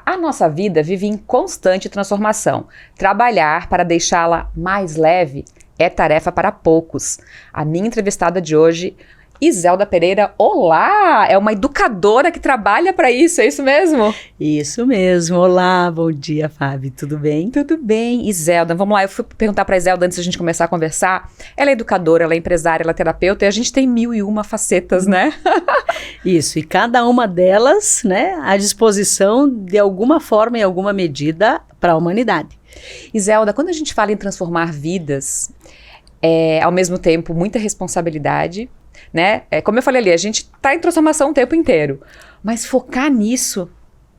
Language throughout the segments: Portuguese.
A nossa vida vive em constante transformação. Trabalhar para deixá-la mais leve é tarefa para poucos. A minha entrevistada de hoje, Iselda Pereira, olá! É uma educadora que trabalha para isso, é isso mesmo? Isso mesmo. Olá, bom dia, Fábio. Tudo bem? Tudo bem, Iselda. Vamos lá, eu fui perguntar para a Iselda antes da gente começar a conversar. Ela é educadora, ela é empresária, ela é terapeuta e a gente tem 1001 facetas, né? Isso, e cada uma delas, né, à disposição de alguma forma e alguma medida para a humanidade. Iselda, quando a gente fala em transformar vidas, ao mesmo tempo muita responsabilidade, né? Como eu falei ali, a gente está em transformação o tempo inteiro, mas focar nisso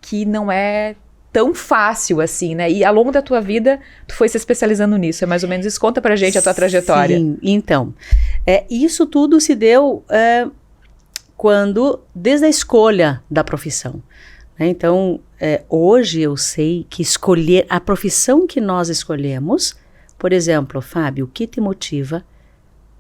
que não é tão fácil assim, né? E ao longo da tua vida, tu foi se especializando nisso, é mais ou menos isso. Conta pra gente a tua trajetória. Sim, então, isso tudo se deu desde a escolha da profissão. Né? Então, hoje eu sei que escolher a profissão que nós escolhemos, por exemplo, Fábio, o que te motiva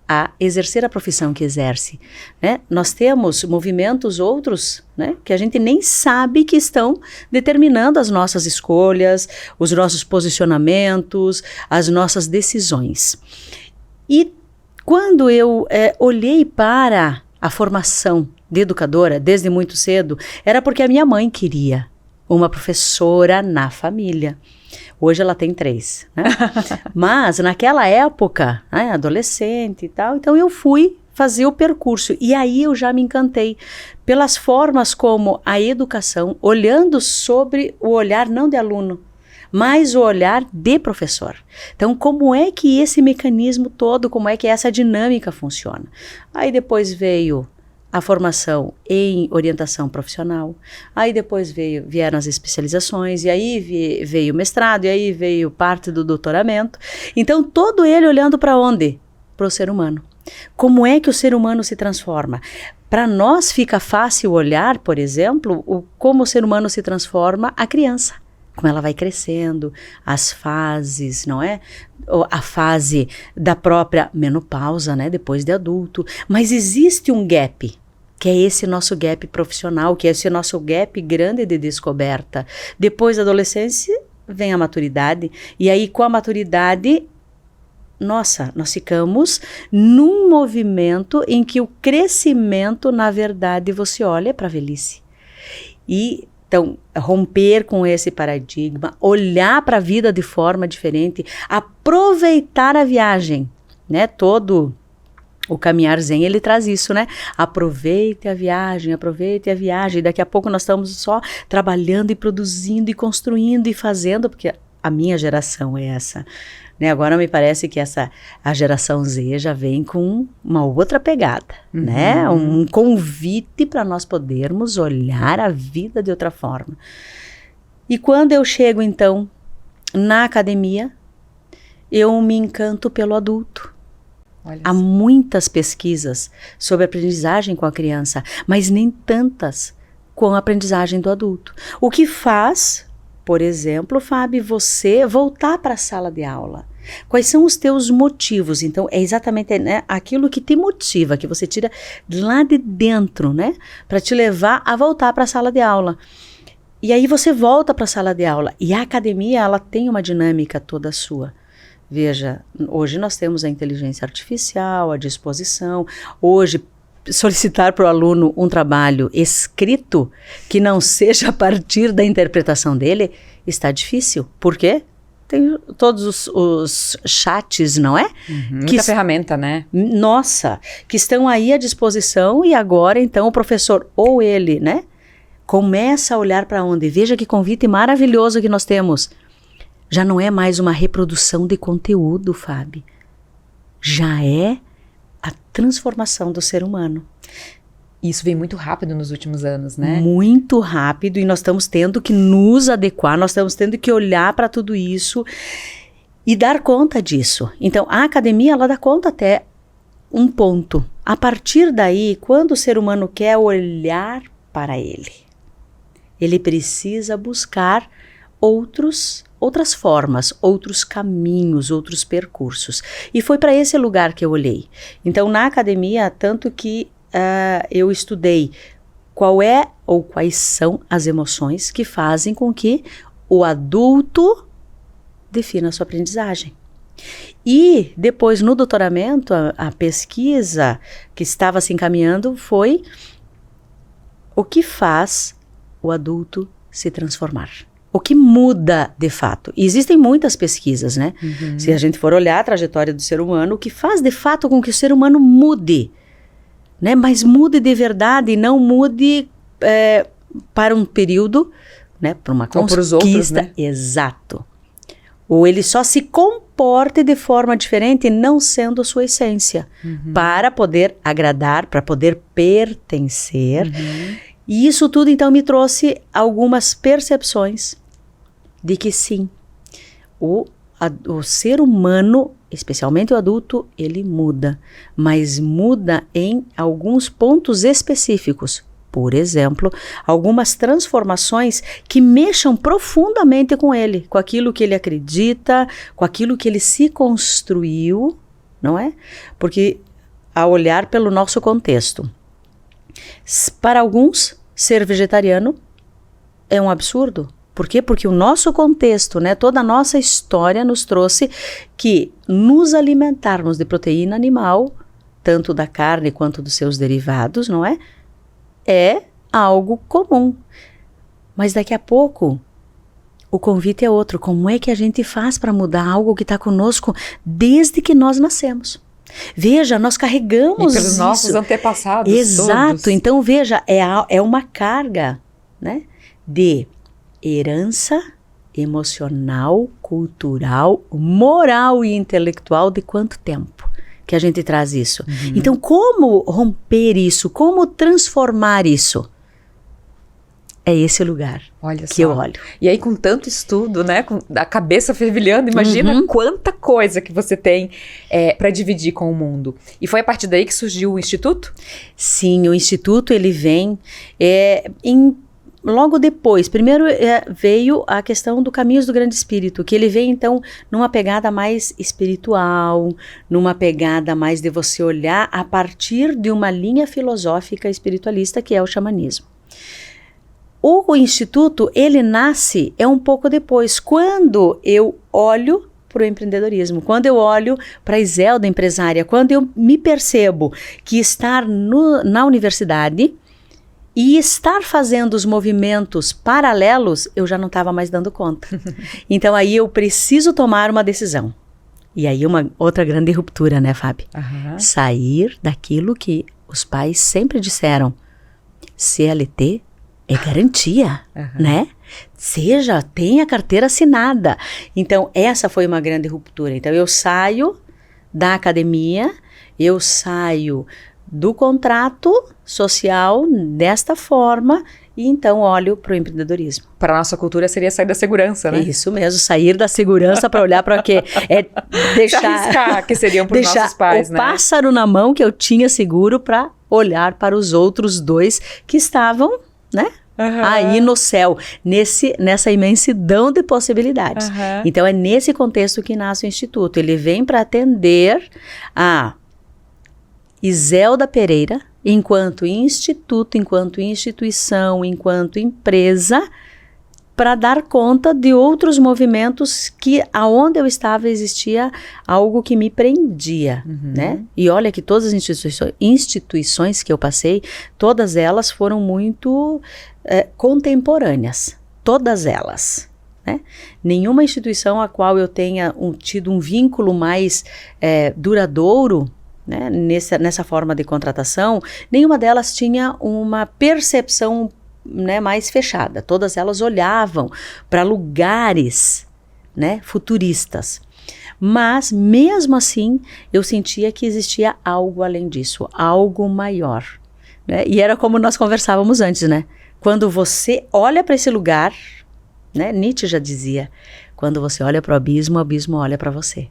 a exercer a profissão que exerce, né? Nós temos movimentos outros, né, que a gente nem sabe que estão determinando as nossas escolhas, os nossos posicionamentos, as nossas decisões. E quando eu olhei para a formação de educadora desde muito cedo, era porque a minha mãe queria uma professora na família. Hoje ela tem 3, né? Mas naquela época, né, adolescente e tal, então eu fui fazer o percurso. E aí eu já me encantei pelas formas como a educação, olhando sobre o olhar não de aluno, mas o olhar de professor. Então, como é que esse mecanismo todo, como é que essa dinâmica funciona? Aí depois veio a formação em orientação profissional, aí depois vieram as especializações, e aí veio o mestrado, e aí veio parte do doutoramento. Então, todo ele olhando para onde? Para o ser humano. Como é que o ser humano se transforma? Para nós fica fácil olhar, por exemplo, como o ser humano se transforma a criança. Como ela vai crescendo, as fases, não é? A fase da própria menopausa, né? Depois de adulto. Mas existe um gap, que é esse nosso gap profissional, que é esse nosso gap grande de descoberta. Depois da adolescência, vem a maturidade. E aí, com a maturidade, nossa, nós ficamos num movimento em que o crescimento, na verdade, você olha para a velhice. E então, romper com esse paradigma, olhar para a vida de forma diferente, aproveitar a viagem, né? Todo o caminhar zen, ele traz isso, né? Aproveite a viagem, e daqui a pouco nós estamos só trabalhando e produzindo e construindo e fazendo, porque a minha geração é essa, né? Agora me parece que a geração Z já vem com uma outra pegada, né? Um convite para nós podermos olhar a vida de outra forma. E quando eu chego, então, na academia, eu me encanto pelo adulto. Há muitas pesquisas sobre aprendizagem com a criança, mas nem tantas com a aprendizagem do adulto. O que faz, por exemplo, Fábio, você voltar para a sala de aula? Quais são os teus motivos? Então, é exatamente, né, aquilo que te motiva, que você tira lá de dentro, né, para te levar a voltar para a sala de aula. E aí você volta para a sala de aula. E a academia, ela tem uma dinâmica toda sua. Veja, hoje nós temos a inteligência artificial à disposição. Hoje, solicitar para o aluno um trabalho escrito que não seja a partir da interpretação dele está difícil. Por quê? Tem todos os chats, não é? Muita ferramenta, né? Nossa, que estão aí à disposição e agora, então, o professor ou ele, né, começa a olhar para onde? Veja que convite maravilhoso que nós temos. Já não é mais uma reprodução de conteúdo, Fábio. Já é a transformação do ser humano. Isso vem muito rápido nos últimos anos, né? Muito rápido, e nós estamos tendo que nos adequar, nós estamos tendo que olhar para tudo isso e dar conta disso. Então, a academia, ela dá conta até um ponto. A partir daí, quando o ser humano quer olhar para ele precisa buscar outras formas, outros caminhos, outros percursos. E foi para esse lugar que eu olhei. Então, na academia, tanto que eu estudei qual é ou quais são as emoções que fazem com que o adulto defina a sua aprendizagem. E depois, no doutoramento, a pesquisa que estava se encaminhando foi o que faz o adulto se transformar. O que muda de fato. E existem muitas pesquisas, né? Uhum. Se a gente for olhar a trajetória do ser humano, o que faz de fato com que o ser humano mude, né? Mas mude de verdade e não mude para um período, né? Para uma conquista. Ou para os outros, né? Exato. Ou ele só se comporte de forma diferente, não sendo a sua essência, para poder agradar, para poder pertencer. E isso tudo, então, me trouxe algumas percepções de que sim, o ser humano, especialmente o adulto, ele muda, mas muda em alguns pontos específicos. Por exemplo, algumas transformações que mexam profundamente com ele, com aquilo que ele acredita, com aquilo que ele se construiu, não é? Porque, a olhar pelo nosso contexto, para alguns, ser vegetariano é um absurdo. Por quê? Porque o nosso contexto, né, toda a nossa história nos trouxe que nos alimentarmos de proteína animal, tanto da carne quanto dos seus derivados, não é? É algo comum. Mas daqui a pouco, o convite é outro. Como é que a gente faz para mudar algo que está conosco desde que nós nascemos? Veja, nós carregamos e pelos nossos antepassados. Exato. Todos. Então, veja, é uma carga, né, de herança emocional, cultural, moral e intelectual de quanto tempo que a gente traz isso. Então, como romper isso? Como transformar isso? É esse lugar que eu olho. E aí, com tanto estudo, né? Com a cabeça fervilhando, imagina quanta coisa que você tem para dividir com o mundo. E foi a partir daí que surgiu o Instituto? Sim, o Instituto, ele vem logo depois. Primeiro veio a questão do Caminhos do Grande Espírito, que ele vem, então, numa pegada mais espiritual, numa pegada mais de você olhar a partir de uma linha filosófica espiritualista, que é o xamanismo. O Instituto, ele nasce um pouco depois, quando eu olho para o empreendedorismo, quando eu olho para a Iselda empresária, quando eu me percebo que estar na universidade e estar fazendo os movimentos paralelos, eu já não estava mais dando conta. Então aí eu preciso tomar uma decisão. E aí uma outra grande ruptura, né, Fábio? Sair daquilo que os pais sempre disseram, CLT é garantia, né? Tenha carteira assinada. Então, essa foi uma grande ruptura. Então, eu saio da academia, eu saio do contrato social desta forma e então olho para o empreendedorismo. Para a nossa cultura seria sair da segurança, né? Isso mesmo, sair da segurança para olhar para o quê? É deixar... arriscar, que seriam para os nossos pais, né? Deixar o pássaro na mão que eu tinha seguro para olhar para os outros dois que estavam, né? Aí no céu, nessa imensidão de possibilidades. Então é nesse contexto que nasce o Instituto. Ele vem para atender a Iselda Pereira, enquanto instituto, enquanto instituição, enquanto empresa, para dar conta de outros movimentos que aonde eu estava existia algo que me prendia, né? E olha que todas as instituições que eu passei, todas elas foram muito contemporâneas, todas elas, né? Nenhuma instituição a qual eu tenha tido um vínculo mais duradouro, né, nessa forma de contratação, nenhuma delas tinha uma percepção, né, mais fechada. Todas elas olhavam para lugares, né, futuristas. Mas, mesmo assim, eu sentia que existia algo além disso, algo maior, né? E era como nós conversávamos antes, né? Quando você olha para esse lugar, né, Nietzsche já dizia, quando você olha para o abismo olha para você.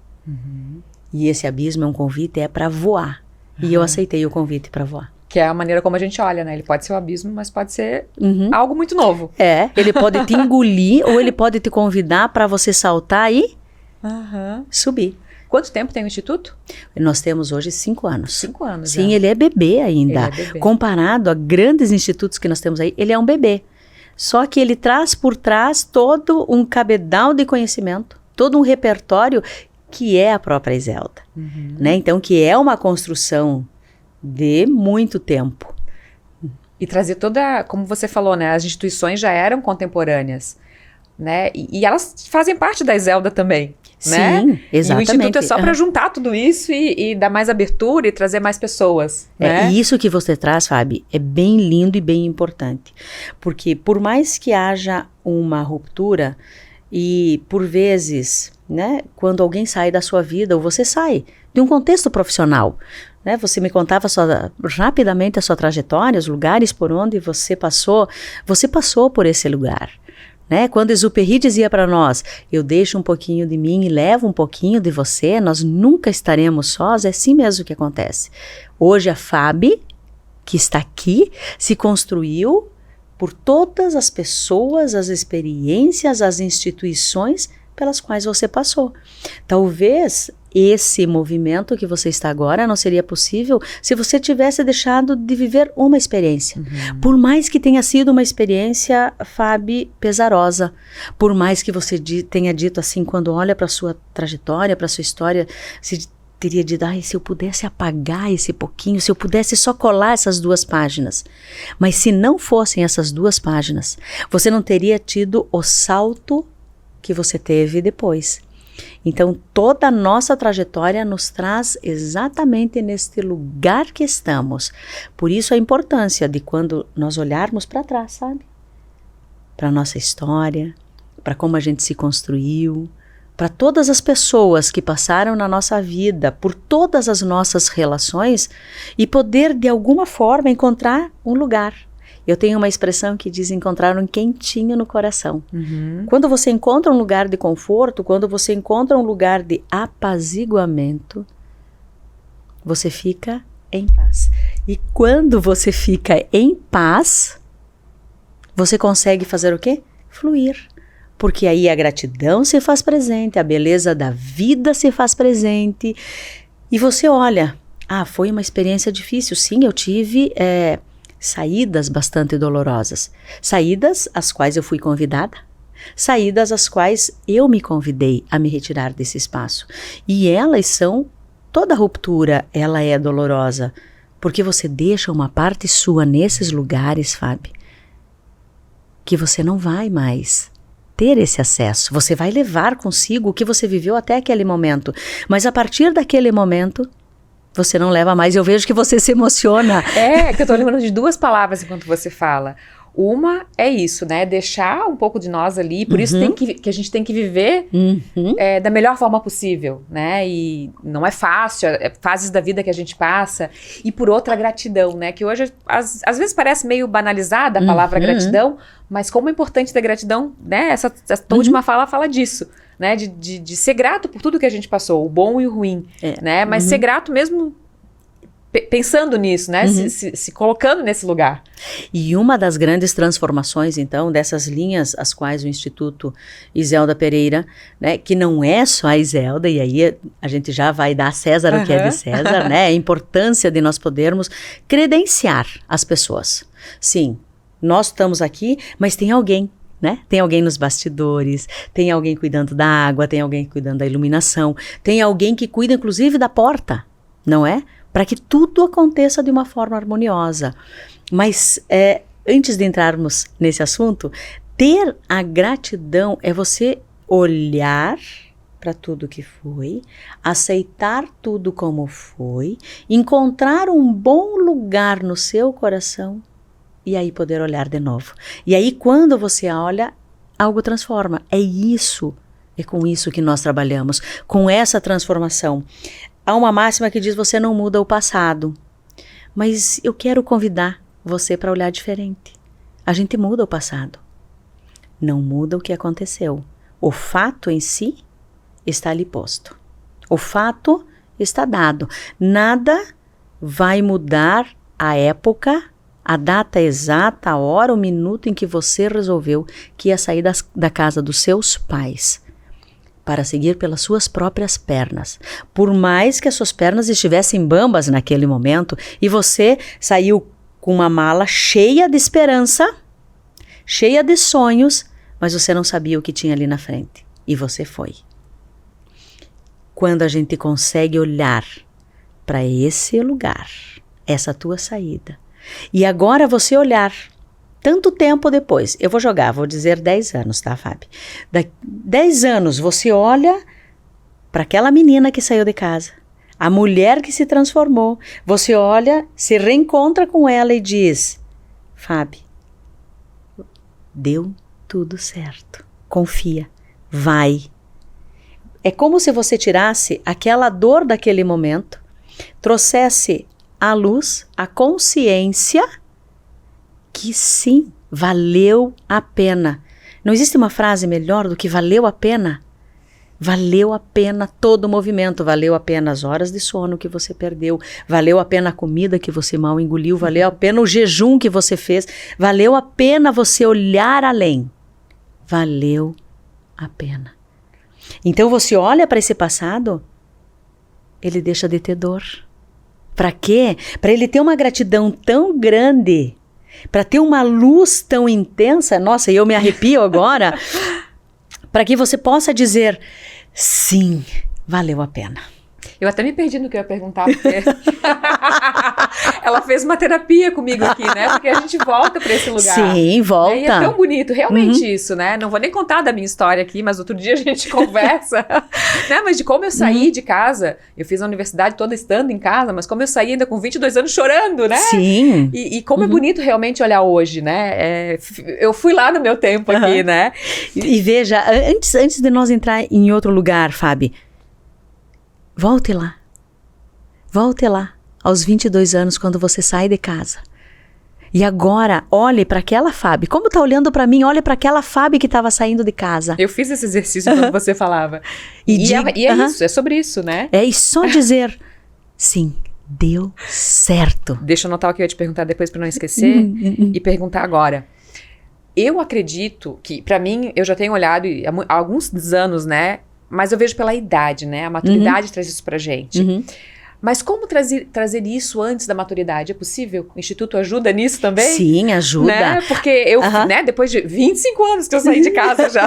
E esse abismo é um convite, para voar. E eu aceitei o convite para voar. Que é a maneira como a gente olha, né? Ele pode ser um abismo, mas pode ser algo muito novo. Ele pode te engolir ou ele pode te convidar para você saltar e subir. Quanto tempo tem o Instituto? Nós temos hoje 5 anos. 5 anos, Sim, já. ele é bebê ainda. Ele é bebê. Comparado a grandes institutos que nós temos aí, ele é um bebê. Só que ele traz por trás todo um cabedal de conhecimento, todo um repertório que é a própria Iselda. Né? Então, que é uma construção de muito tempo. E trazer toda, como você falou, né? As instituições já eram contemporâneas, né? E elas fazem parte da Iselda também, né? Sim, exatamente. E o Instituto é só para juntar tudo isso e dar mais abertura e trazer mais pessoas, né? E isso que você traz, Fábio, é bem lindo e bem importante. Porque por mais que haja uma ruptura e por vezes, né, quando alguém sai da sua vida ou você sai de um contexto profissional, né, você me contava rapidamente a sua trajetória, os lugares por onde você passou por esse lugar. Né? Quando Exupéry dizia para nós, eu deixo um pouquinho de mim e levo um pouquinho de você, nós nunca estaremos sós, é assim mesmo que acontece. Hoje a Fábio, que está aqui, se construiu por todas as pessoas, as experiências, as instituições pelas quais você passou. Talvez esse movimento que você está agora não seria possível se você tivesse deixado de viver uma experiência. Por mais que tenha sido uma experiência, Fábio, pesarosa, por mais que você tenha dito assim, quando olha para a sua trajetória, para a sua história, se teria dito, se eu pudesse apagar esse pouquinho, se eu pudesse só colar essas 2 páginas. Mas se não fossem essas 2 páginas, você não teria tido o salto que você teve depois. Então, toda a nossa trajetória nos traz exatamente neste lugar que estamos. Por isso a importância de quando nós olharmos para trás, sabe? Para a nossa história, para como a gente se construiu, para todas as pessoas que passaram na nossa vida, por todas as nossas relações e poder de alguma forma encontrar um lugar. Eu tenho uma expressão que diz encontrar um quentinho no coração. Quando você encontra um lugar de conforto, quando você encontra um lugar de apaziguamento, você fica em paz. E quando você fica em paz, você consegue fazer o quê? Fluir. Porque aí a gratidão se faz presente, a beleza da vida se faz presente. E você olha, foi uma experiência difícil. Sim, eu tive saídas bastante dolorosas. Saídas às quais eu fui convidada. Saídas às quais eu me convidei a me retirar desse espaço. E elas são, toda ruptura, ela é dolorosa. Porque você deixa uma parte sua nesses lugares, Fábio, que você não vai mais ter esse acesso. Você vai levar consigo o que você viveu até aquele momento. Mas a partir daquele momento, você não leva mais. Eu vejo que você se emociona. Que eu tô lembrando de 2 palavras enquanto você fala. Uma é isso, né? Deixar um pouco de nós ali. Por isso que a gente tem que viver da melhor forma possível, né? E não é fácil, fases da vida que a gente passa. E por outra, a gratidão, né? Que hoje, às vezes parece meio banalizada a palavra gratidão, mas como é importante ter gratidão, né? Essa última fala disso. Né, de ser grato por tudo que a gente passou, o bom e o ruim, né? Mas ser grato mesmo pensando nisso, né? Se colocando nesse lugar. E uma das grandes transformações, então, dessas linhas às quais o Instituto Iselda Pereira, né, que não é só a Iselda, e aí a gente já vai dar a César o que é de César, né? A importância de nós podermos credenciar as pessoas. Sim, nós estamos aqui, mas tem alguém. Né? Tem alguém nos bastidores, tem alguém cuidando da água, tem alguém cuidando da iluminação, tem alguém que cuida inclusive da porta, não é? Para que tudo aconteça de uma forma harmoniosa. Mas antes de entrarmos nesse assunto, ter a gratidão é você olhar para tudo que foi, aceitar tudo como foi, encontrar um bom lugar no seu coração, e aí poder olhar de novo. E aí quando você olha, algo transforma. É com isso que nós trabalhamos, com essa transformação. Há uma máxima que diz, você não muda o passado. Mas eu quero convidar você para olhar diferente. A gente muda o passado. Não muda o que aconteceu. O fato em si está ali posto. O fato está dado. Nada vai mudar a época, a data exata, a hora, o minuto em que você resolveu que ia sair da casa dos seus pais. para seguir pelas suas próprias pernas. Por mais que as suas pernas estivessem bambas naquele momento, e você saiu com uma mala cheia de esperança, cheia de sonhos, mas você não sabia o que tinha ali na frente. E você foi. Quando a gente consegue olhar para esse lugar, essa tua saída, e agora você olhar, tanto tempo depois, eu vou dizer 10 anos, tá, Fábio? 10 anos, você olha para aquela menina que saiu de casa, a mulher que se transformou, você olha, se reencontra com ela e diz, Fábio, deu tudo certo, confia, vai. É como se você tirasse aquela dor daquele momento, trouxesse à luz a consciência que sim, valeu a pena. Não existe uma frase melhor do que valeu a pena? Valeu a pena todo o movimento, valeu a pena as horas de sono que você perdeu, valeu a pena a comida que você mal engoliu, valeu a pena o jejum que você fez, valeu a pena você olhar além. Valeu a pena. Então você olha para esse passado, ele deixa de ter dor. Para quê? Para ele ter uma gratidão tão grande, para ter uma luz tão intensa, nossa, eu me arrepio agora, para que você possa dizer, sim, valeu a pena. Eu até me perdi no que eu ia perguntar, porque ela fez uma terapia comigo aqui, né? Porque a gente volta para esse lugar. Sim, volta. E é tão bonito, realmente isso, né? Não vou nem contar da minha história aqui, mas outro dia a gente conversa, né? Mas de como eu saí de casa, eu fiz a universidade toda estando em casa, mas como eu saí ainda com 22 anos chorando, né? Sim. E como é bonito realmente olhar hoje, né? Eu fui lá no meu tempo aqui, né? E veja, antes de nós entrar em outro lugar, Fábio, volte lá, aos 22 anos, quando você sai de casa. E agora, olhe para aquela Fábio. Como tá olhando para mim, olhe para aquela Fábio que estava saindo de casa. Eu fiz esse exercício quando você falava. E é isso, é sobre isso, né? É, e só dizer, sim, deu certo. Deixa eu anotar o que eu ia te perguntar depois para não esquecer e perguntar agora. Eu acredito que, para mim, eu já tenho olhado há alguns anos, né? Mas eu vejo pela idade, né? A maturidade traz isso pra gente. Mas como trazer isso antes da maturidade? É possível? O Instituto ajuda nisso também? Sim, ajuda. Né? Porque eu, né, depois de 25 anos que eu saí de casa já.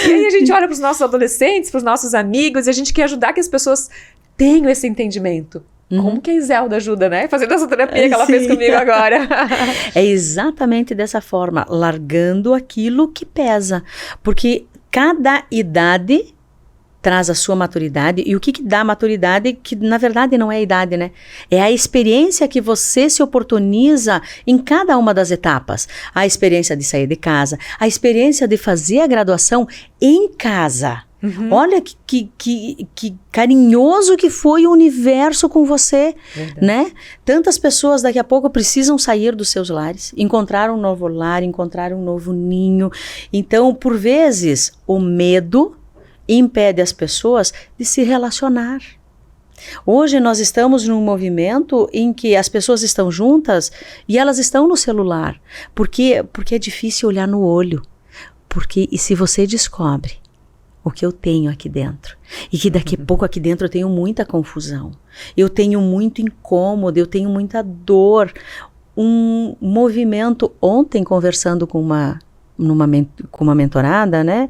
E aí a gente olha pros nossos adolescentes, pros nossos amigos, e a gente quer ajudar que as pessoas tenham esse entendimento. Como que a Iselda ajuda, né? Fazendo essa terapia que ela fez comigo agora. É exatamente dessa forma, largando aquilo que pesa. Porque cada idade traz a sua maturidade. E o que dá maturidade, que na verdade não é a idade, né? É a experiência que você se oportuniza em cada uma das etapas. A experiência de sair de casa, a experiência de fazer a graduação em casa. Olha que carinhoso que foi o universo com você, né? Tantas pessoas daqui a pouco precisam sair dos seus lares, encontrar um novo lar, encontrar um novo ninho. Então, por vezes, o medo impede as pessoas de se relacionar. Hoje nós estamos num movimento em que as pessoas estão juntas e elas estão no celular. Porque é difícil olhar no olho. E se você descobre o que eu tenho aqui dentro, e que daqui a pouco aqui dentro eu tenho muita confusão, eu tenho muito incômodo, eu tenho muita dor, um movimento, ontem conversando com uma mentorada, né,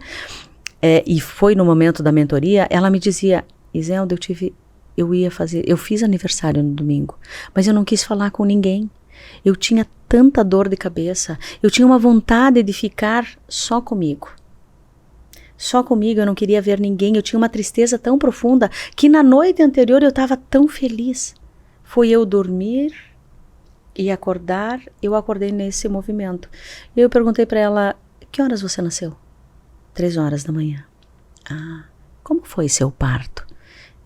e foi no momento da mentoria, ela me dizia, Iselda, eu fiz aniversário no domingo, mas eu não quis falar com ninguém, eu tinha tanta dor de cabeça, eu tinha uma vontade de ficar só comigo. Só comigo, eu não queria ver ninguém, eu tinha uma tristeza tão profunda que na noite anterior eu estava tão feliz. Foi eu dormir e acordar, eu acordei nesse movimento. E eu perguntei para ela, que horas você nasceu? 3 horas da manhã. Ah, como foi seu parto?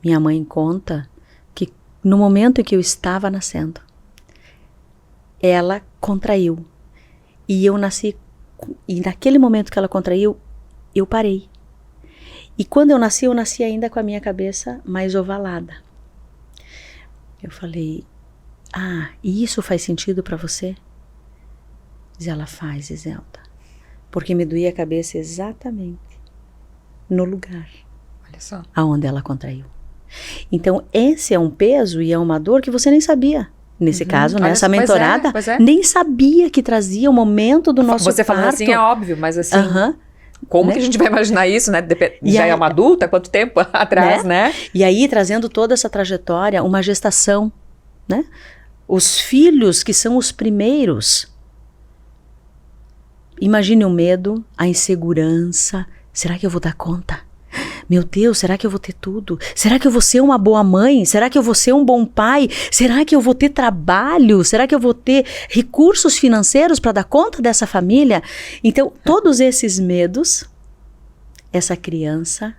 Minha mãe conta que no momento em que eu estava nascendo, ela contraiu. E eu nasci, e naquele momento que ela contraiu, eu parei. E quando eu nasci ainda com a minha cabeça mais ovalada. Eu falei, e isso faz sentido para você? Diz ela, faz, Iselda. Porque me doía a cabeça exatamente no lugar Olha só. aonde ela contraiu. Então, esse é um peso e é uma dor que você nem sabia. Nesse caso, né? Essa mentorada Pois é. nem sabia que trazia o momento do nosso Você parto. falando assim é óbvio, mas assim, como né? que a gente vai imaginar isso, né? E Já aí, é uma adulta? Quanto tempo atrás, né? E aí, trazendo toda essa trajetória, uma gestação, né? Os filhos que são os primeiros. Imagine o medo, a insegurança. Será que eu vou dar conta? Meu Deus, será que eu vou ter tudo? Será que eu vou ser uma boa mãe? Será que eu vou ser um bom pai? Será que eu vou ter trabalho? Será que eu vou ter recursos financeiros para dar conta dessa família? Então, todos esses medos, essa criança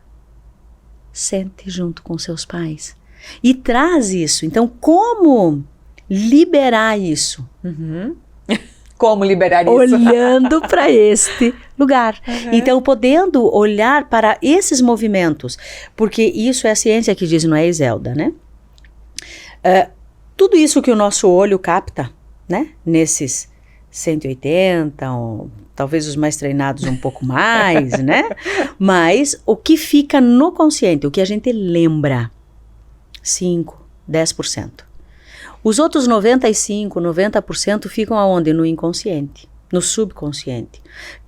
sente junto com seus pais e traz isso. Então, como liberar isso? Como liberar isso? Olhando para este lugar. Então, podendo olhar para esses movimentos, porque isso é a ciência que diz, não é, Iselda, né? Tudo isso que o nosso olho capta, né? Nesses 180, ou talvez os mais treinados um pouco mais, né? Mas o que fica no consciente, o que a gente lembra, 5, 10%. Os outros 95, 90% ficam aonde? No inconsciente, no subconsciente,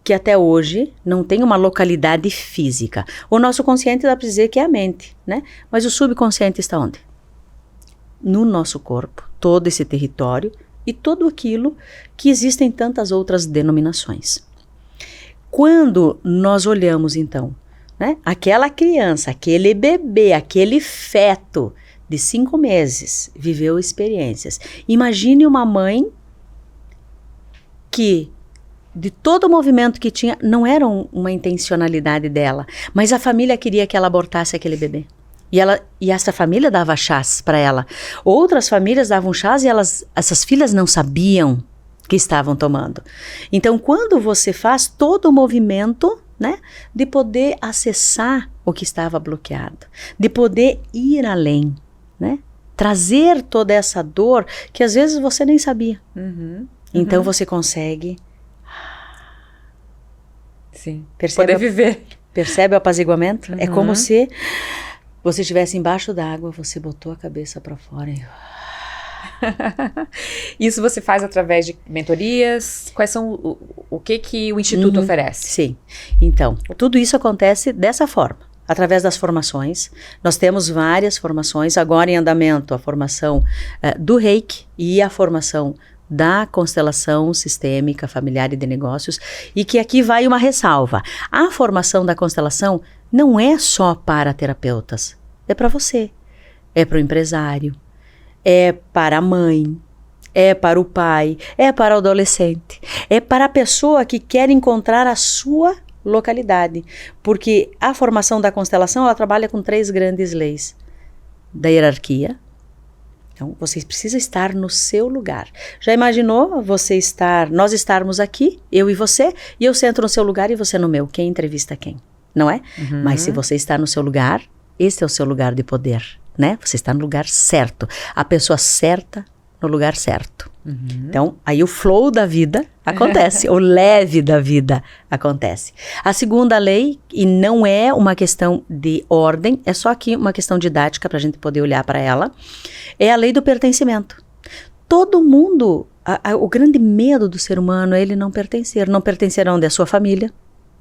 que até hoje não tem uma localidade física. O nosso consciente dá para dizer que é a mente, né? Mas o subconsciente está onde? No nosso corpo, todo esse território e tudo aquilo que existem tantas outras denominações. Quando nós olhamos, então, né? Aquela criança, aquele bebê, aquele feto de 5 meses, viveu experiências. Imagine uma mãe que, de todo o movimento que tinha, não era uma intencionalidade dela, mas a família queria que ela abortasse aquele bebê. E essa família dava chás para ela. Outras famílias davam chás e essas filhas não sabiam que estavam tomando. Então, quando você faz todo o movimento, né, de poder acessar o que estava bloqueado, de poder ir além, né? Trazer toda essa dor que às vezes você nem sabia. Então você consegue poder viver. Percebe o apaziguamento? É como se você estivesse embaixo d'água, você botou a cabeça para fora e... Isso você faz através de mentorias? Quais são o que o Instituto oferece? Sim. Então, tudo isso acontece dessa forma. Através das formações, nós temos várias formações, agora em andamento a formação do Reiki e a formação da constelação sistêmica, familiar e de negócios, e que aqui vai uma ressalva. A formação da constelação não é só para terapeutas, é para você, é para o empresário, é para a mãe, é para o pai, é para o adolescente, é para a pessoa que quer encontrar a sua localidade, porque a formação da constelação, ela trabalha com 3 grandes leis da hierarquia. Então, você precisa estar no seu lugar. Já imaginou nós estarmos aqui, eu e você, e eu sento no seu lugar e você no meu? Quem entrevista quem? Não é? Mas se você está no seu lugar, esse é o seu lugar de poder, né? Você está no lugar certo, a pessoa certa no lugar certo. Então, aí o flow da vida acontece, o leve da vida acontece. A segunda lei, e não é uma questão de ordem, é só aqui uma questão didática para a gente poder olhar para ela, é a lei do pertencimento. Todo mundo, o grande medo do ser humano é ele não pertencer aonde? A sua família.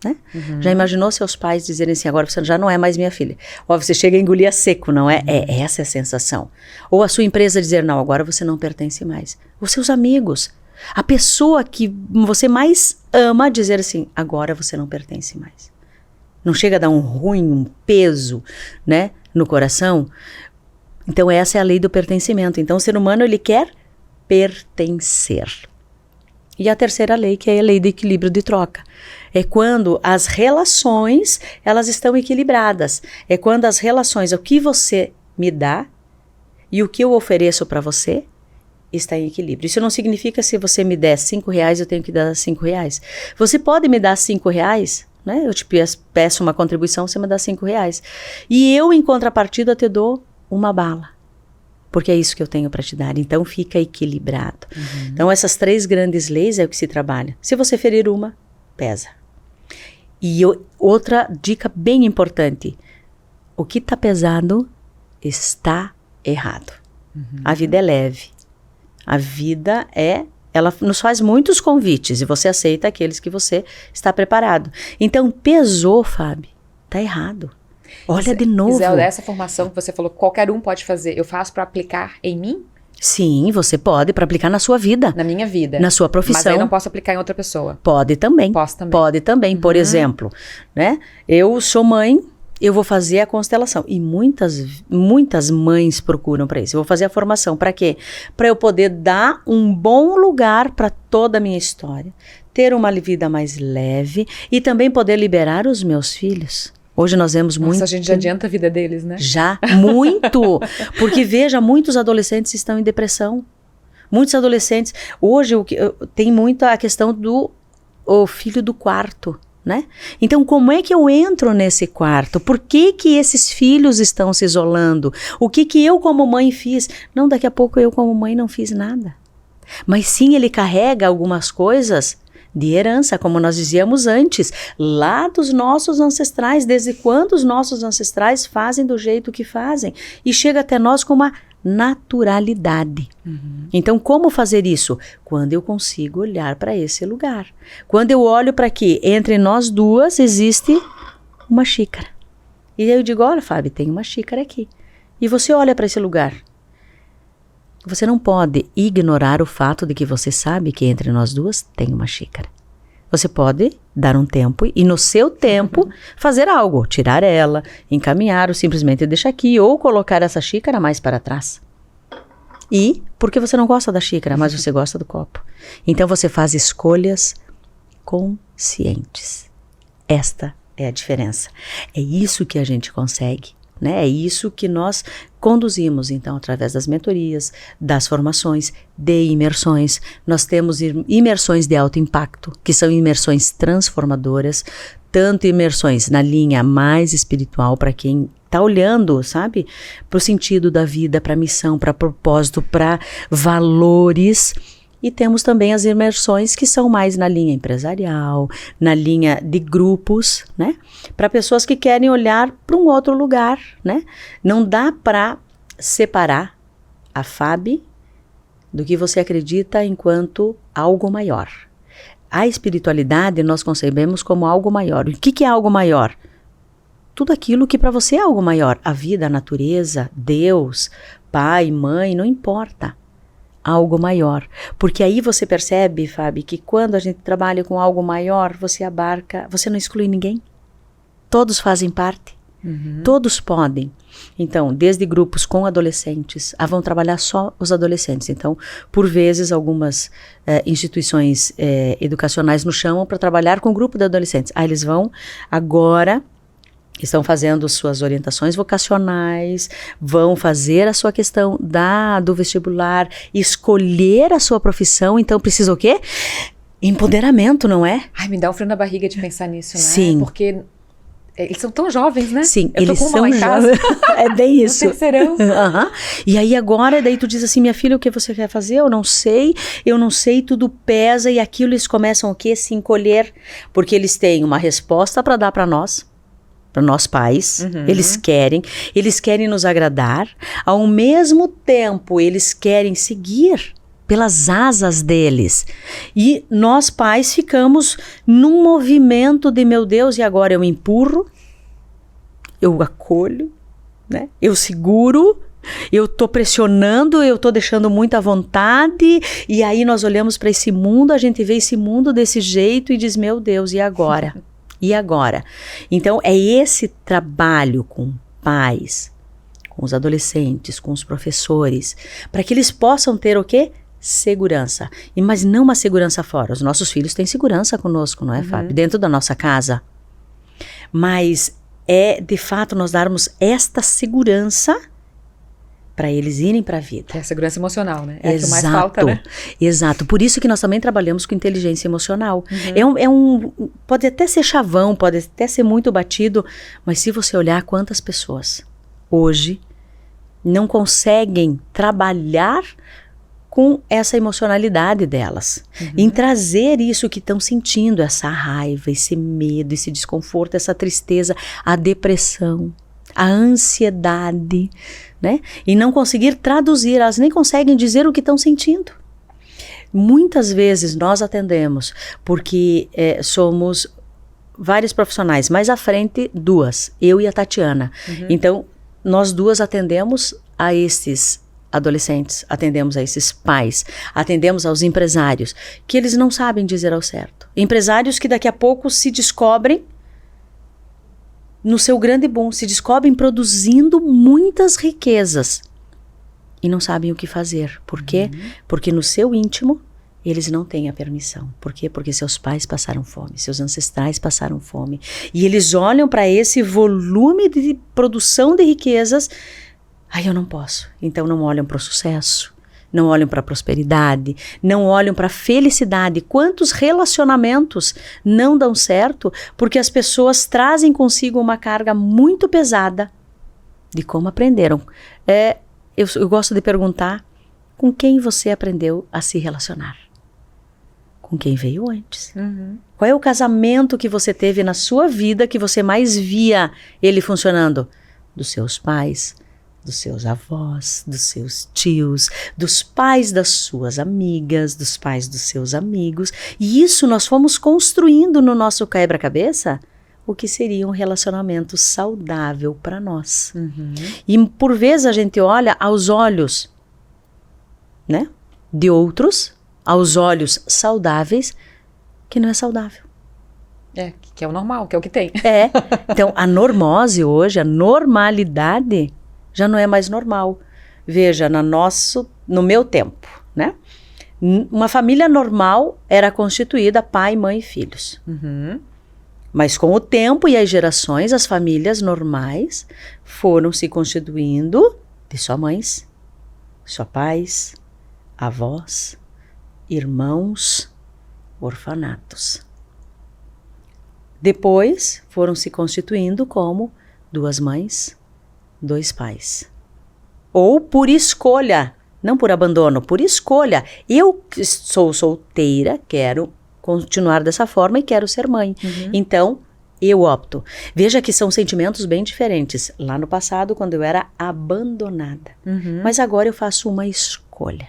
Né? Já imaginou seus pais dizerem assim, agora você já não é mais minha filha? Ou você chega a engolir a seco, não é? Essa é a sensação. Ou a sua empresa dizer, não, agora você não pertence mais. Os seus amigos, a pessoa que você mais ama dizer assim, agora você não pertence mais. Não chega a dar um ruim, um peso, né, no coração? Então essa é a lei do pertencimento. Então o ser humano, ele quer pertencer. E a terceira lei, que é a lei do equilíbrio de troca. É quando as relações, elas estão equilibradas. É quando as relações, o que você me dá e o que eu ofereço para você, está em equilíbrio. Isso não significa se você me der R$5, eu tenho que dar R$5. Você pode me dar R$5, né? Eu te peço uma contribuição, você me dá R$5. E eu, em contrapartida, te dou uma bala. Porque é isso que eu tenho para te dar. Então, fica equilibrado. Então, essas 3 grandes leis é o que se trabalha. Se você ferir uma, pesa. E outra dica bem importante. O que está pesado está errado. A vida é leve. A vida ela nos faz muitos convites e você aceita aqueles que você está preparado. Então, pesou, Fábio, tá errado. Olha de novo. Iselda, essa formação que você falou, qualquer um pode fazer, eu faço para aplicar em mim? Sim, você pode, para aplicar na sua vida. Na minha vida. Na sua profissão. Mas aí não posso aplicar em outra pessoa. Pode também. Posso também. Pode também. Por exemplo, né? Eu sou mãe, eu vou fazer a constelação. E muitas mães procuram para isso. Eu vou fazer a formação. Para quê? Para eu poder dar um bom lugar para toda a minha história. Ter uma vida mais leve e também poder liberar os meus filhos. Hoje nós vemos muito... Nossa, a gente já adianta a vida deles, né? Já, muito. Porque, veja, muitos adolescentes estão em depressão. Muitos adolescentes... Hoje tem muito a questão do filho do quarto, né? Então, como é que eu entro nesse quarto? Por que que esses filhos estão se isolando? O que que eu como mãe fiz? Não, daqui a pouco eu como mãe não fiz nada. Mas sim, ele carrega algumas coisas de herança, como nós dizíamos antes, lá dos nossos ancestrais, desde quando os nossos ancestrais fazem do jeito que fazem, e chega até nós com uma naturalidade. Então, como fazer isso? Quando eu consigo olhar para esse lugar. Quando eu olho para que entre nós duas existe uma xícara. E aí eu digo, olha, Fábio, tem uma xícara aqui. E você olha para esse lugar. Você não pode ignorar o fato de que você sabe que entre nós duas tem uma xícara. Você pode dar um tempo e no seu tempo fazer algo, tirar ela, encaminhar ou simplesmente deixar aqui ou colocar essa xícara mais para trás. E porque você não gosta da xícara, mas você gosta do copo. Então você faz escolhas conscientes. Esta é a diferença. É isso que a gente consegue. Né? É isso que nós conduzimos, então, através das mentorias, das formações, de imersões. Nós temos imersões de alto impacto, que são imersões transformadoras, tanto imersões na linha mais espiritual, para quem está olhando, sabe, para o sentido da vida, para a missão, para propósito, para valores. E temos também as imersões que são mais na linha empresarial, na linha de grupos, né? Para pessoas que querem olhar para um outro lugar, né? Não dá para separar a FAB do que você acredita enquanto algo maior. A espiritualidade nós concebemos como algo maior. O que é algo maior? Tudo aquilo que para você é algo maior. A vida, a natureza, Deus, pai, mãe, não importa. Algo maior, porque aí você percebe, Fábio, que quando a gente trabalha com algo maior, você abarca, você não exclui ninguém, todos fazem parte, todos podem. Então, desde grupos com adolescentes, vão trabalhar só os adolescentes. Então, por vezes, algumas instituições educacionais nos chamam para trabalhar com o grupo de adolescentes. Eles vão agora... Estão fazendo suas orientações vocacionais, vão fazer a sua questão do vestibular, escolher a sua profissão, então precisa o quê? Empoderamento, não é? Ai, me dá um frio na barriga de pensar nisso, né? Sim. Porque eles são tão jovens, né? Sim, eu eles tô com são uma lá em casa. É bem isso. No terceirão. E aí agora, daí tu diz assim, minha filha, o que você quer fazer? Eu não sei, tudo pesa e aquilo eles começam o quê? Se encolher, porque eles têm uma resposta para dar para nós pais, eles querem nos agradar, ao mesmo tempo eles querem seguir pelas asas deles, e nós pais ficamos num movimento de meu Deus, e agora eu empurro, eu acolho, né? Eu seguro, eu tô pressionando, eu tô deixando muita vontade, e aí nós olhamos para esse mundo, a gente vê esse mundo desse jeito e diz, meu Deus, e agora? E agora? Então, é esse trabalho com pais, com os adolescentes, com os professores, para que eles possam ter o quê? Segurança. Mas não uma segurança fora. Os nossos filhos têm segurança conosco, não é, Fábio? Dentro da nossa casa. Mas é, de fato, nós darmos esta segurança para eles irem para a vida. É a segurança emocional, né? É a que mais falta, né? Exato. Por isso que nós também trabalhamos com inteligência emocional. Pode até ser chavão, pode até ser muito batido, mas se você olhar quantas pessoas hoje não conseguem trabalhar com essa emocionalidade delas, em trazer isso que estão sentindo, essa raiva, esse medo, esse desconforto, essa tristeza, a depressão, a ansiedade, né? E não conseguir traduzir, elas nem conseguem dizer o que estão sentindo. Muitas vezes nós atendemos, porque somos vários profissionais, mais à frente 2, eu e a Tatiana. Então, nós 2 atendemos a esses adolescentes, atendemos a esses pais, atendemos aos empresários, que eles não sabem dizer ao certo. Empresários que daqui a pouco se descobrem no seu grande boom, se descobrem produzindo muitas riquezas e não sabem o que fazer. Por quê? Porque no seu íntimo eles não têm a permissão. Por quê? Porque seus pais passaram fome, seus ancestrais passaram fome. E eles olham para esse volume de produção de riquezas. Eu não posso. Então não olham para o sucesso, não olham para a prosperidade, não olham para a felicidade. Quantos relacionamentos não dão certo porque as pessoas trazem consigo uma carga muito pesada de como aprenderam. Eu gosto de perguntar, com quem você aprendeu a se relacionar? Com quem veio antes? Qual é o casamento que você teve na sua vida que você mais via ele funcionando? Dos seus pais, dos seus avós, dos seus tios, dos pais das suas amigas, dos pais dos seus amigos. E isso nós fomos construindo no nosso quebra-cabeça o que seria um relacionamento saudável para nós. E por vezes a gente olha aos olhos, né, de outros, aos olhos saudáveis, que não é saudável. Que é o normal, que é o que tem. Então a normose hoje, a normalidade já não é mais normal. Veja, no meu tempo, né? Uma família normal era constituída pai, mãe e filhos. Mas com o tempo e as gerações, as famílias normais foram se constituindo de só mães, só pais, avós, irmãos, orfanatos. Depois foram se constituindo como 2 mães, 2 pais. Ou por escolha, não por abandono, por escolha. Eu sou solteira, quero continuar dessa forma e quero ser mãe. Então, eu opto. Veja que são sentimentos bem diferentes. Lá no passado, quando eu era abandonada. Mas agora eu faço uma escolha.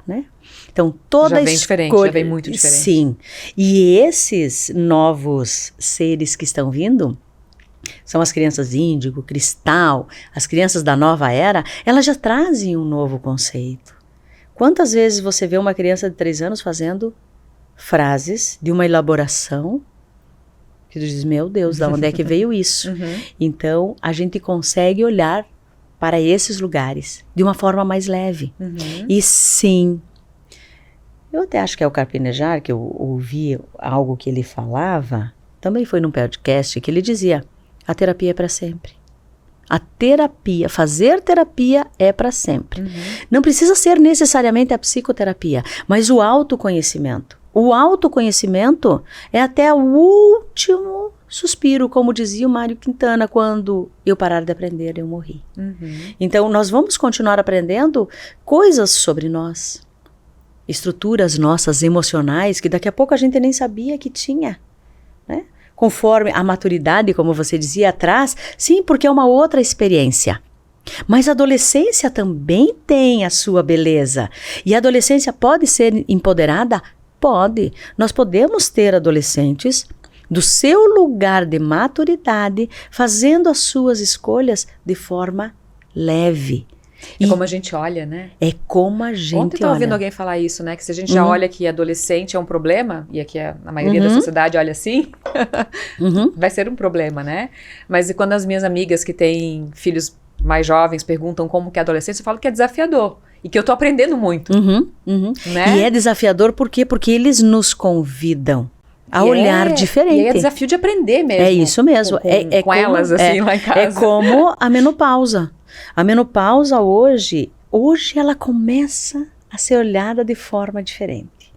Né? Então, toda já vem diferente, já vem muito diferente. Sim. E esses novos seres que estão vindo são as crianças índigo, cristal, as crianças da nova era, elas já trazem um novo conceito. Quantas vezes você vê uma criança de 3 anos fazendo frases de uma elaboração que tu diz, meu Deus, de onde é que veio isso? Então, a gente consegue olhar para esses lugares de uma forma mais leve. E sim, eu até acho que é o Carpinejar, que eu ouvi algo que ele falava, também foi num podcast, que ele dizia, a terapia é para sempre. A terapia, fazer terapia é para sempre. Não precisa ser necessariamente a psicoterapia, mas o autoconhecimento. O autoconhecimento é até o último suspiro, como dizia o Mário Quintana, quando eu parar de aprender, eu morri. Então, nós vamos continuar aprendendo coisas sobre nós, estruturas nossas emocionais, que daqui a pouco a gente nem sabia que tinha, né? Conforme a maturidade, como você dizia atrás, sim, porque é uma outra experiência. Mas a adolescência também tem a sua beleza. E a adolescência pode ser empoderada? Pode. Nós podemos ter adolescentes do seu lugar de maturidade, fazendo as suas escolhas de forma leve. É como a gente olha, né? É como a gente olha. Ontem eu estava ouvindo alguém falar isso, né? Que se a gente já olha que adolescente é um problema, e aqui a maioria da sociedade olha assim, vai ser um problema, né? Mas e quando as minhas amigas que têm filhos mais jovens perguntam como que é adolescência, eu falo que é desafiador. E que eu tô aprendendo muito. Né? E é desafiador por quê? Porque eles nos convidam a olhar diferente. E é desafio de aprender mesmo. É isso mesmo. Com como, elas, assim, lá em casa. É como a menopausa. A menopausa hoje ela começa a ser olhada de forma diferente.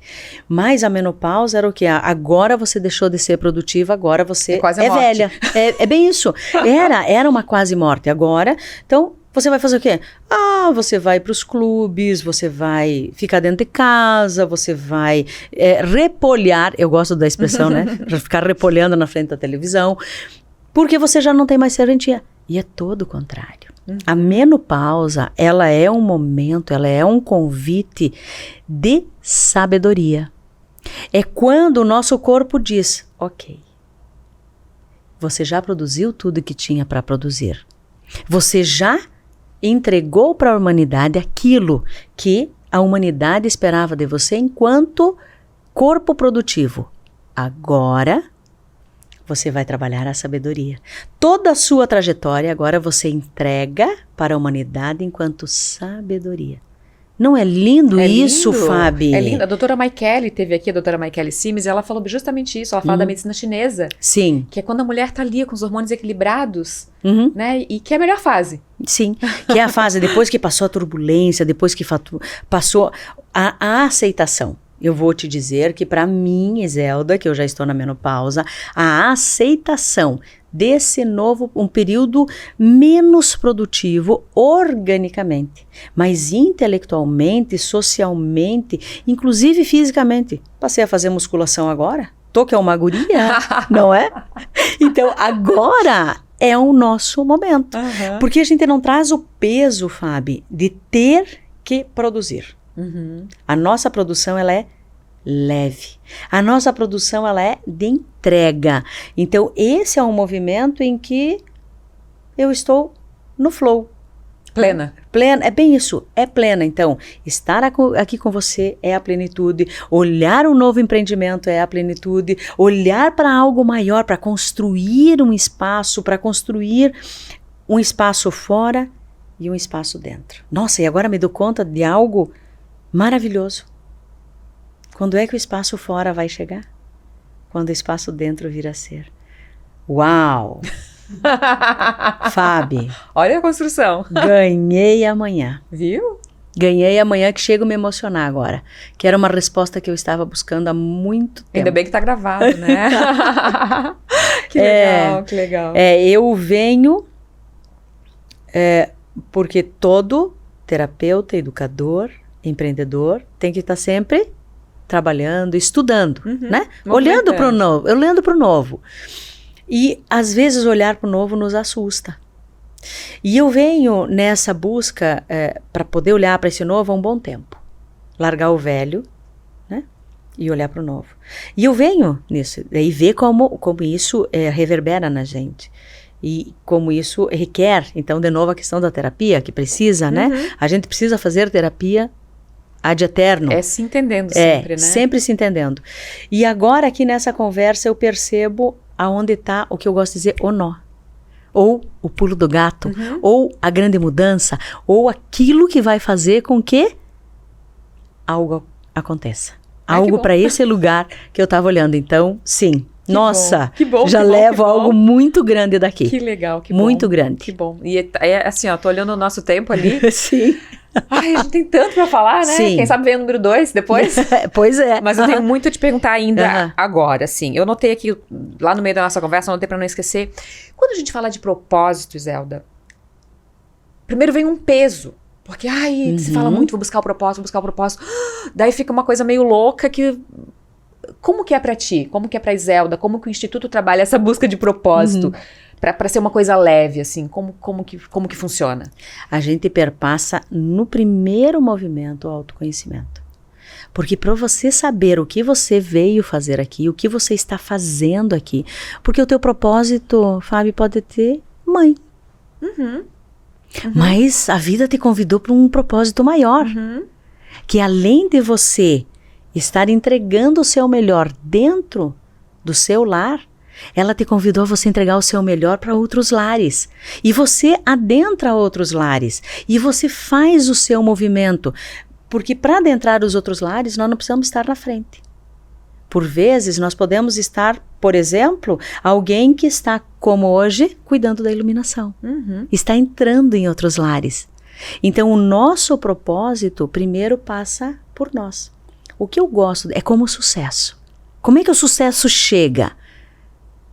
Mas a menopausa era o quê? Agora você deixou de ser produtiva, agora você quase a morte. velha. É bem isso. Era uma quase morte. Agora, então, Você vai fazer o quê? Você vai para os clubes, você vai ficar dentro de casa, você vai repolhar, eu gosto da expressão, né? Ficar repolhando na frente da televisão, porque você já não tem mais serventia. E é todo o contrário. A menopausa, ela é um momento, ela é um convite de sabedoria. É quando o nosso corpo diz, ok, você já produziu tudo que tinha para produzir. Você já entregou para a humanidade aquilo que a humanidade esperava de você enquanto corpo produtivo. Agora, você vai trabalhar a sabedoria. Toda a sua trajetória, agora você entrega para a humanidade enquanto sabedoria. Não é lindo isso, Fábio? É lindo. A doutora Michele teve aqui, a doutora Michele Simes, e ela falou justamente isso. Ela fala da medicina chinesa. Sim. Que é quando a mulher tá ali com os hormônios equilibrados, né? E que é a melhor fase. Sim, que é a fase depois que passou a turbulência, depois que passou a aceitação. Eu vou te dizer que para mim, Iselda, que eu já estou na menopausa, a aceitação desse novo, um período menos produtivo organicamente, mas intelectualmente, socialmente, inclusive fisicamente. Passei a fazer musculação agora, tô que é uma guria, não é? Então agora é o nosso momento, porque a gente não traz o peso, Fábio, de ter que produzir. A nossa produção, ela é leve. A nossa produção, ela é de entrega. Então, esse é um movimento em que eu estou no flow. Plena. Plena, é bem isso, é plena. Então, estar aqui com você é a plenitude, olhar um novo empreendimento é a plenitude, olhar para algo maior, para construir um espaço, para construir um espaço fora e um espaço dentro. Nossa, e agora me dou conta de algo maravilhoso. Quando é que o espaço fora vai chegar? Quando o espaço dentro vir a ser. Uau! Fábio. Olha a construção. Ganhei amanhã. Viu? Ganhei amanhã, que chego a me emocionar agora. Que era uma resposta que eu estava buscando há muito tempo. Ainda bem que tá gravado, né? Que legal, que legal. Eu venho porque todo terapeuta, educador, empreendedor tem que estar sempre trabalhando, estudando, né? Olhando para o novo. E às vezes olhar para o novo nos assusta. E eu venho nessa busca para poder olhar para esse novo há um bom tempo. Largar o velho, né? E olhar para o novo. E eu venho nisso, e ver como isso reverbera na gente. E como isso requer, então, de novo, a questão da terapia, que precisa, né? A gente precisa fazer terapia ad eterno. É se entendendo sempre, né? Sempre se entendendo. E agora, aqui nessa conversa, eu percebo aonde está o que eu gosto de dizer, o nó. Ou o pulo do gato, ou a grande mudança, ou aquilo que vai fazer com que algo aconteça. Algo para esse lugar que eu estava olhando. Então, sim. Nossa, já levo algo muito grande daqui. Que legal, que bom. Muito grande. Que bom. E assim, ó, tô olhando o nosso tempo ali. Sim. Ai, a gente tem tanto pra falar, né? Sim. Quem sabe vem o número 2 depois. Pois é. Mas eu tenho muito a te perguntar ainda agora, assim. Eu notei aqui, lá no meio da nossa conversa, eu notei pra não esquecer. Quando a gente fala de propósito, Iselda, primeiro vem um peso. Porque, se fala muito, vou buscar o propósito. Daí fica uma coisa meio louca que... Como que é pra ti? Como que é pra Iselda? Como que o Instituto trabalha essa busca de propósito? Pra ser uma coisa leve, assim, como que funciona? A gente perpassa no primeiro movimento o autoconhecimento. Porque para você saber o que você veio fazer aqui, o que você está fazendo aqui, porque o teu propósito, Fábio, pode ter mãe. Mas a vida te convidou para um propósito maior. Que além de você estar entregando o seu melhor dentro do seu lar, ela te convidou a você entregar o seu melhor para outros lares. E você adentra outros lares. E você faz o seu movimento. Porque para adentrar os outros lares, nós não precisamos estar na frente. Por vezes, nós podemos estar, por exemplo, alguém que está, como hoje, cuidando da iluminação. Está entrando em outros lares. Então, o nosso propósito, primeiro, passa por nós. O que eu gosto é como o sucesso. Como é que o sucesso chega?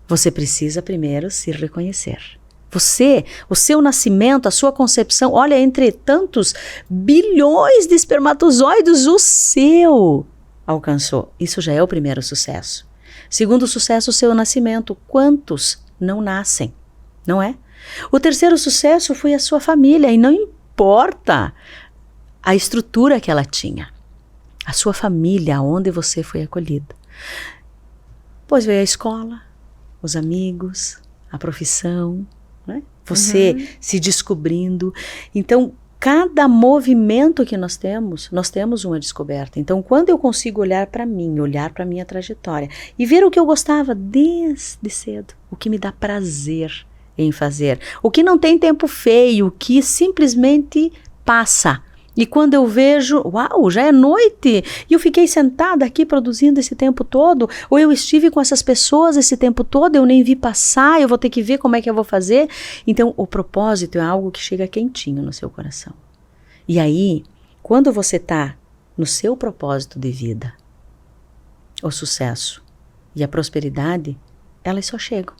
Você precisa primeiro se reconhecer. Você, o seu nascimento, a sua concepção, olha, entre tantos bilhões de espermatozoides, o seu alcançou. Isso já é o primeiro sucesso. Segundo sucesso, o seu nascimento. Quantos não nascem, não é? O terceiro sucesso foi a sua família, e não importa a estrutura que ela tinha. A sua família, onde você foi acolhida. Pois veio a escola, os amigos, a profissão, né? Você se descobrindo. Então, cada movimento que nós temos uma descoberta. Então, quando eu consigo olhar para mim, olhar para minha trajetória e ver o que eu gostava desde cedo, o que me dá prazer em fazer, o que não tem tempo feio, o que simplesmente passa. E quando eu vejo, uau, já é noite, e eu fiquei sentada aqui produzindo esse tempo todo, ou eu estive com essas pessoas esse tempo todo, eu nem vi passar, eu vou ter que ver como é que eu vou fazer. Então, o propósito é algo que chega quentinho no seu coração. E aí, quando você está no seu propósito de vida, o sucesso e a prosperidade, elas só chegam.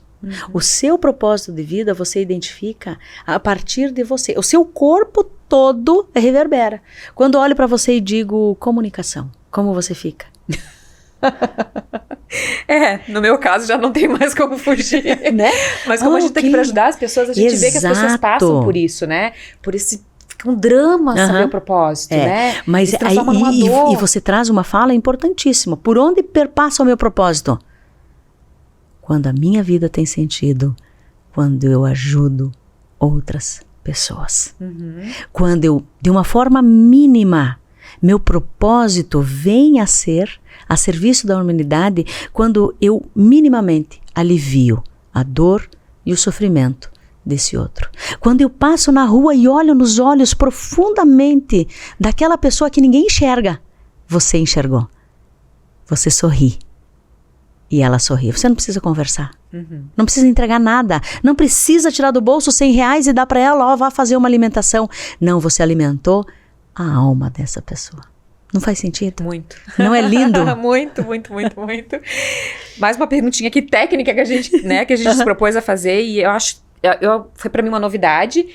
O seu propósito de vida você identifica a partir de você. O seu corpo todo reverbera. Quando eu olho para você e digo comunicação, como você fica? No meu caso já não tem mais como fugir, né? Mas como a gente tá aqui para ajudar as pessoas, a gente vê que as pessoas passam por isso, né? Por esse fica um drama saber o propósito, né? Mas aí, e você traz uma fala importantíssima. Por onde perpassa o meu propósito? Quando a minha vida tem sentido, quando eu ajudo outras pessoas. Quando eu, de uma forma mínima, meu propósito vem a ser a serviço da humanidade, quando eu minimamente alivio a dor e o sofrimento desse outro. Quando eu passo na rua e olho nos olhos profundamente daquela pessoa que ninguém enxerga, você enxergou. Você sorri. E ela sorri. Você não precisa conversar. Não precisa entregar nada. Não precisa tirar do bolso R$100 e dar para ela, vá fazer uma alimentação. Não, você alimentou a alma dessa pessoa. Não faz sentido? Muito. Não é lindo? Muito. Mais uma perguntinha aqui técnica que a gente, né, que a gente se propôs a fazer, e eu acho, foi para mim uma novidade,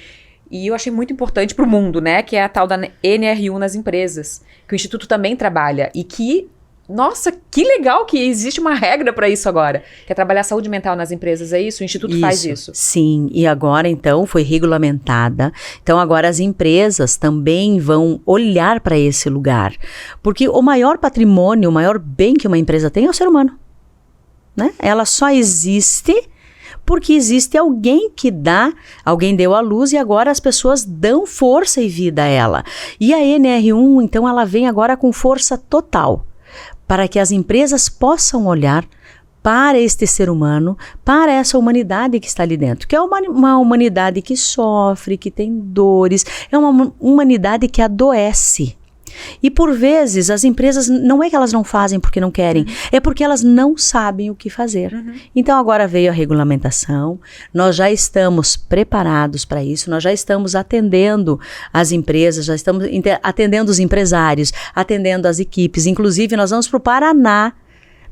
e eu achei muito importante para o mundo, né, que é a tal da NR1 nas empresas, que o Instituto também trabalha, e que nossa, que legal que existe uma regra para isso agora. Que é trabalhar saúde mental nas empresas, é isso? O Instituto faz isso? Sim, e agora então foi regulamentada. Então agora as empresas também vão olhar para esse lugar. Porque o maior patrimônio, o maior bem que uma empresa tem é o ser humano. Né? Ela só existe porque existe alguém que dá, alguém deu à luz e agora as pessoas dão força e vida a ela. E a NR1, então, ela vem agora com força total, para que as empresas possam olhar para este ser humano, para essa humanidade que está ali dentro, que é uma humanidade que sofre, que tem dores, é uma humanidade que adoece. E por vezes as empresas, não é que elas não fazem porque não querem, é porque elas não sabem o que fazer. Então agora veio a regulamentação, nós já estamos preparados para isso, nós já estamos atendendo as empresas, já estamos atendendo os empresários, atendendo as equipes. Inclusive nós vamos para o Paraná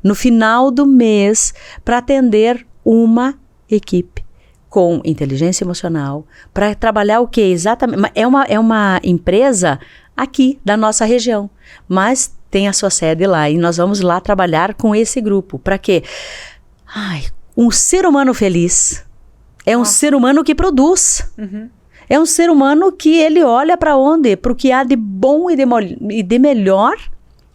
no final do mês para atender uma equipe com inteligência emocional, para trabalhar o que exatamente? É uma empresa aqui da nossa região, mas tem a sua sede lá e nós vamos lá trabalhar com esse grupo. Para quê? Um ser humano feliz é um ser humano que produz. É um ser humano que ele olha para onde? Para o que há de bom e de melhor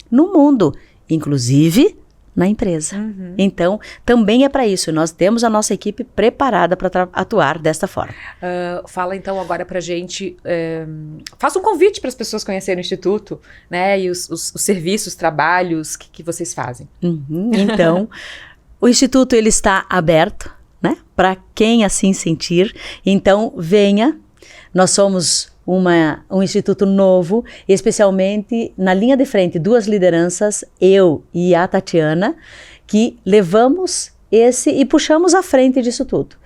no mundo, inclusive na empresa. Então, também é para isso. Nós temos a nossa equipe preparada para atuar desta forma. Fala então agora para a gente, faça um convite para as pessoas conhecerem o Instituto, né, e os serviços, trabalhos que vocês fazem. Então, o Instituto ele está aberto, né, para quem assim sentir. Então, venha. Nós somos um instituto novo, especialmente na linha de frente, 2 lideranças, eu e a Tatiana, que levamos esse e puxamos à frente disso tudo.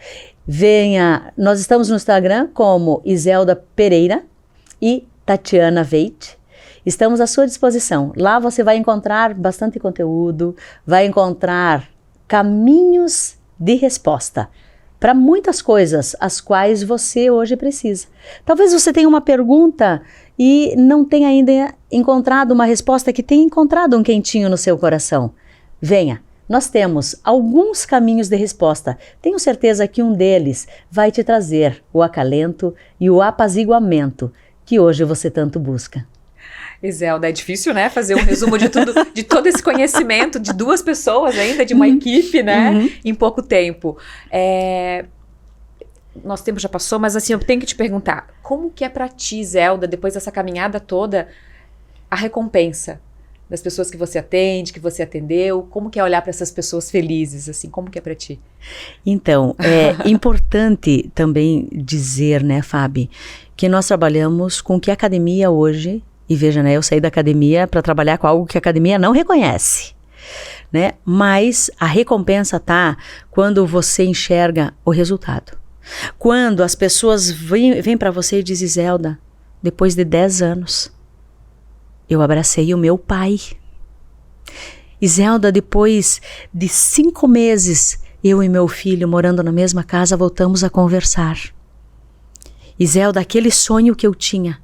Venha, nós estamos no Instagram como Iselda Pereira e Tatiana Veit. Estamos à sua disposição. Lá você vai encontrar bastante conteúdo, vai encontrar caminhos de resposta para muitas coisas as quais você hoje precisa. Talvez você tenha uma pergunta e não tenha ainda encontrado uma resposta, que tenha encontrado um quentinho no seu coração. Venha, nós temos alguns caminhos de resposta. Tenho certeza que um deles vai te trazer o acalento e o apaziguamento que hoje você tanto busca. Iselda, é difícil, né, fazer um resumo de tudo, de todo esse conhecimento de 2 pessoas ainda, de uma equipe, né, em pouco tempo. Nosso tempo já passou, mas assim, eu tenho que te perguntar, como que é pra ti, Iselda, depois dessa caminhada toda, a recompensa das pessoas que você atende, que você atendeu? Como que é olhar para essas pessoas felizes, assim, como que é pra ti? Então, é importante também dizer, né, Fábio, que nós trabalhamos com que a academia hoje, e veja, né, eu saí da academia para trabalhar com algo que a academia não reconhece, né, mas a recompensa tá quando você enxerga o resultado. Quando as pessoas vêm para você e dizem, Iselda, depois de 10 anos, eu abracei o meu pai. Iselda, depois de 5 meses, eu e meu filho morando na mesma casa, voltamos a conversar. Iselda, aquele sonho que eu tinha,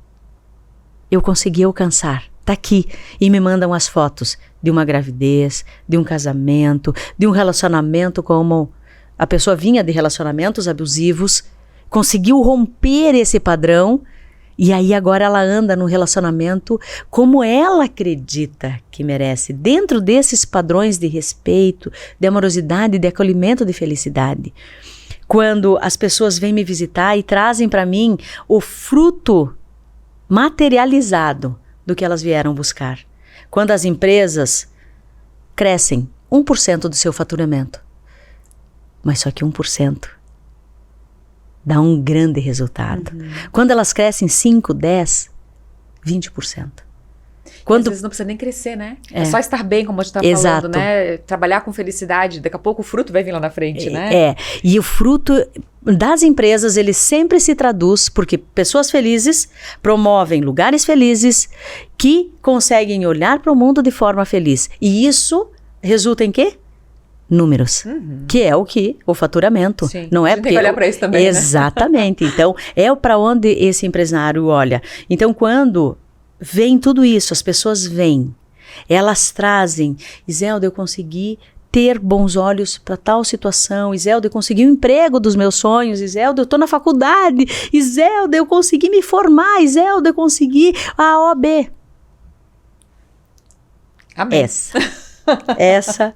eu consegui alcançar. Tá aqui. E me mandam as fotos de uma gravidez, de um casamento, de um relacionamento como a pessoa vinha de relacionamentos abusivos, conseguiu romper esse padrão e aí agora ela anda no relacionamento como ela acredita que merece, dentro desses padrões de respeito, de amorosidade, de acolhimento, de felicidade. Quando as pessoas vêm me visitar e trazem para mim o fruto materializado do que elas vieram buscar. Quando as empresas crescem 1% do seu faturamento, mas só que 1% dá um grande resultado. Quando elas crescem 5, 10, 20%. Às vezes não precisa nem crescer, né? É só estar bem, como a gente está falando, né? Trabalhar com felicidade, daqui a pouco o fruto vai vir lá na frente, né? E o fruto das empresas, ele sempre se traduz, porque pessoas felizes promovem lugares felizes que conseguem olhar para o mundo de forma feliz. E isso resulta em quê? Números, que é o faturamento. Sim, não é porque tem que olhar para isso também, exatamente, né? Então é para onde esse empresário olha. Então quando vem tudo isso, as pessoas vêm, elas trazem, Iselda, eu consegui ter bons olhos para tal situação, Iselda, eu consegui o emprego dos meus sonhos, Iselda, eu estou na faculdade, Iselda, eu consegui me formar, Iselda, eu consegui a OAB. Amém. Essa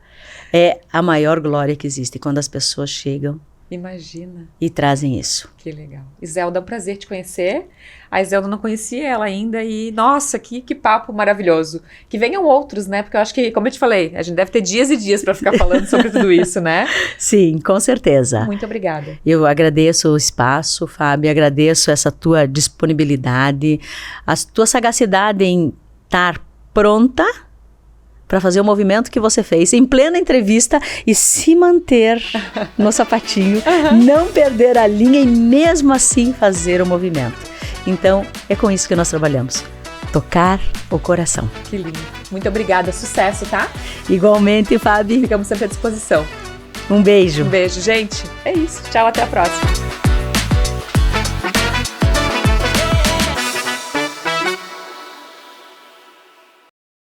é a maior glória que existe, quando as pessoas chegam. Imagina. E trazem isso. Que legal. Iselda, é um prazer te conhecer. A Iselda não conhecia ela ainda e, nossa, que papo maravilhoso. Que venham outros, né? Porque eu acho que, como eu te falei, a gente deve ter dias e dias para ficar falando sobre tudo isso, né? Sim, com certeza. Muito obrigada. Eu agradeço o espaço, Fábio, agradeço essa tua disponibilidade, a tua sagacidade em estar pronta para fazer o movimento que você fez em plena entrevista e se manter no sapatinho, não perder a linha e mesmo assim fazer o movimento. Então, é com isso que nós trabalhamos. Tocar o coração. Que lindo. Muito obrigada. Sucesso, tá? Igualmente, Fábio. Ficamos sempre à disposição. Um beijo. Um beijo, gente. É isso. Tchau, até a próxima.